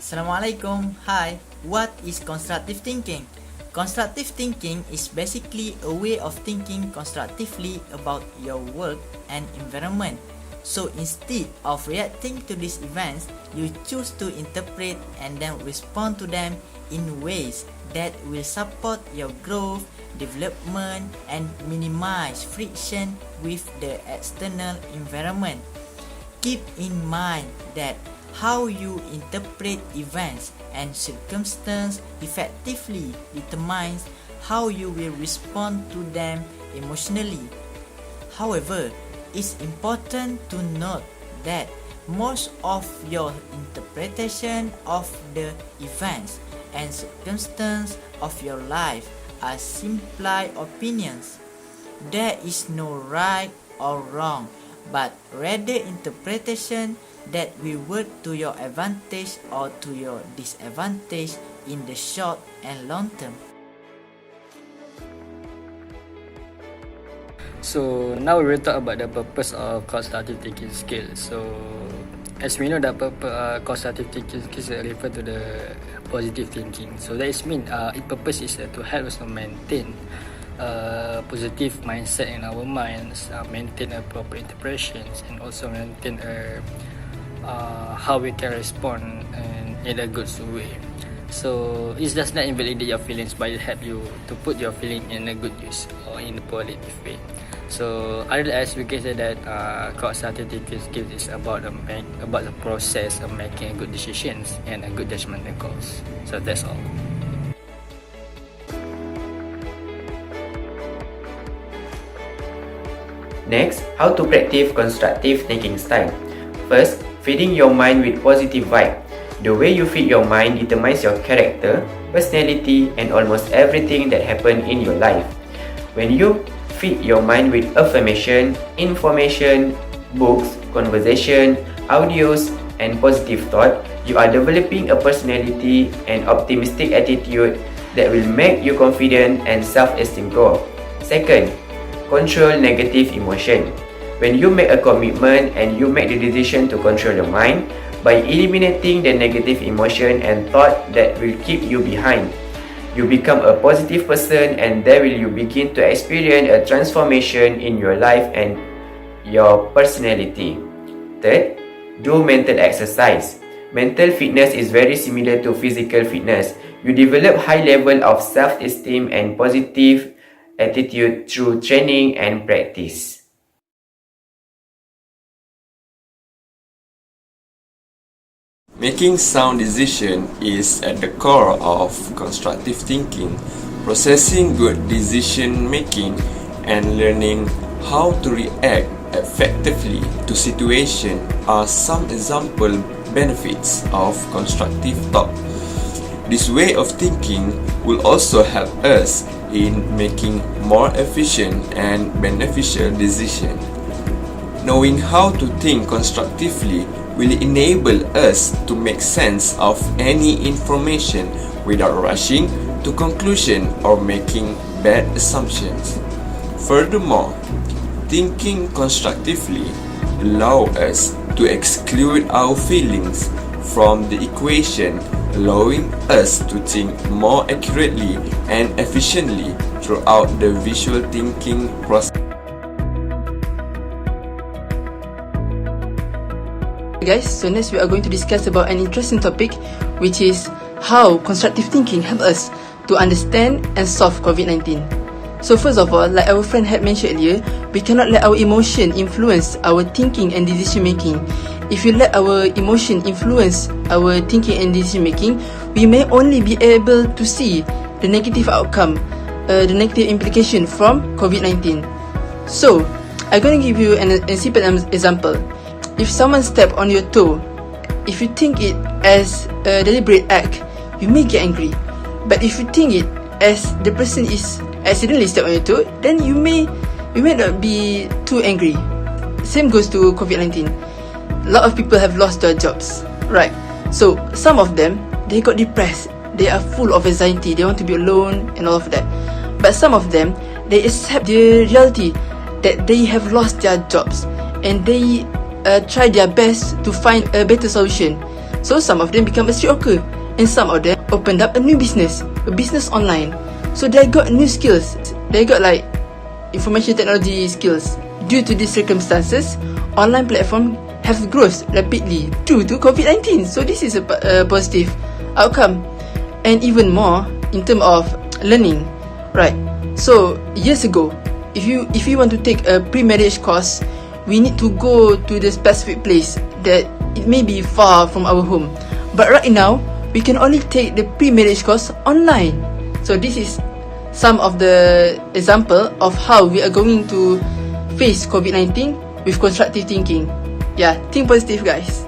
Assalamualaikum. Hi, what is constructive thinking? Constructive thinking is basically a way of thinking constructively about your work and environment. So instead of reacting to these events, you choose to interpret and then respond to them in ways that will support your growth, development, and minimize friction with the external environment. Keep in mind that how you interpret events and circumstances effectively determines how you will respond to them emotionally. However, it's important to note that most of your interpretation of the events and circumstances of your life are simply opinions. There is no right or wrong, but rather interpretation that will work to your advantage or to your disadvantage in the short and long term. So now we will talk about the purpose of constructive thinking skills. So as we know that constructive thinking skills refer to the positive thinking. So that is its purpose is to help us to maintain positive mindset in our minds, maintain a proper interpretations, and also maintain how we can respond in a good way. So it does not invalidate your feelings, but it helps you to put your feeling in a good use or in a positive way. So otherwise we can say that constructive thinking skills is about the process of making good decisions and a good judgmental calls. So that's all. Next, how to practice constructive thinking style. First, feeding your mind with positive vibe. The way you feed your mind determines your character, personality, and almost everything that happens in your life. When you feed your mind with affirmation, information, books, conversation, audios, and positive thought, you are developing a personality and optimistic attitude that will make you confident and self-esteem grow. Second, control negative emotion. When you make a commitment and you make the decision to control your mind by eliminating the negative emotion and thought that will keep you behind, you become a positive person, and there will you begin to experience a transformation in your life and your personality. Third, do mental exercise. Mental fitness is very similar to physical fitness. You develop high level of self-esteem and positive attitude through training and practice. Making sound decision is at the core of constructive thinking. Processing good decision making and learning how to react effectively to situation are some example benefits of constructive thought. This way of thinking will also help us in making more efficient and beneficial decisions. Knowing how to think constructively will enable us to make sense of any information without rushing to conclusion or making bad assumptions. Furthermore, thinking constructively allows us to exclude our feelings from the equation, allowing us to think more accurately and efficiently throughout the visual thinking process. Guys, so next we are going to discuss about an interesting topic, which is how constructive thinking helps us to understand and solve COVID-19. So first of all, like our friend had mentioned earlier, we cannot let our emotion influence our thinking and decision making. If you let our emotion influence our thinking and decision making, we may only be able to see the negative outcome, the negative implication from COVID-19. So, I'm going to give you a simple example. If someone steps on your toe, if you think it as a deliberate act, you may get angry. But if you think it as the person is accidentally stepped on your toe, then you may not be too angry. Same goes to COVID-19. A lot of people have lost their jobs, right? So some of them, they got depressed. They are full of anxiety. They want to be alone and all of that. But some of them, they accept the reality that they have lost their jobs, and they try their best to find a better solution. So some of them become a street hawker, and some of them opened up a new business, a business online. So they got new skills. They got like information technology skills. Due to these circumstances, online platform have grown rapidly due to COVID-19. So this is a positive outcome. And even more in terms of learning, right? So years ago, if you want to take a pre-marriage course, we need to go to the specific place that it may be far from our home. But right now, we can only take the pre-marriage course online. So this is some of the example of how we are going to face COVID-19 with constructive thinking. Yeah, think positive, guys.